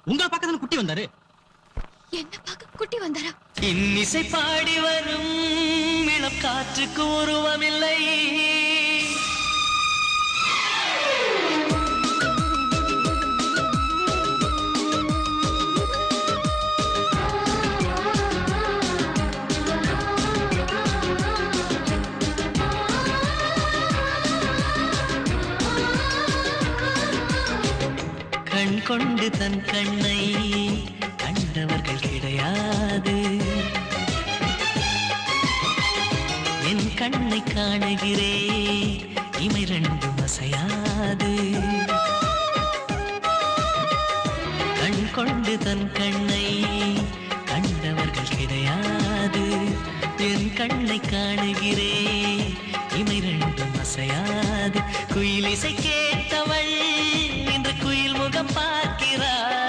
உங்களை பக்கத்துல குட்டி வந்தாரு. என்ன பார்க்க குட்டி வந்தாரா? இன்னிசை பாடி வரும் இளம் காற்றுக்கு உருவமில்லை. கண் கொண்டு தன் கண்ணை கண்டவர்கள் கிடையாது. என் கண்ணை காணுகிறே இமை ரெண்டும் அசையாது. கண் கொண்டு தன் கண்ணை கண்டவர்கள் கிடையாது. என் கண்ணை காணுகிறே இமை ரெண்டும் அசையாது. குயில் இசை கேட்டவள் இன்று குயில் முகம் பார்க்கிறார்.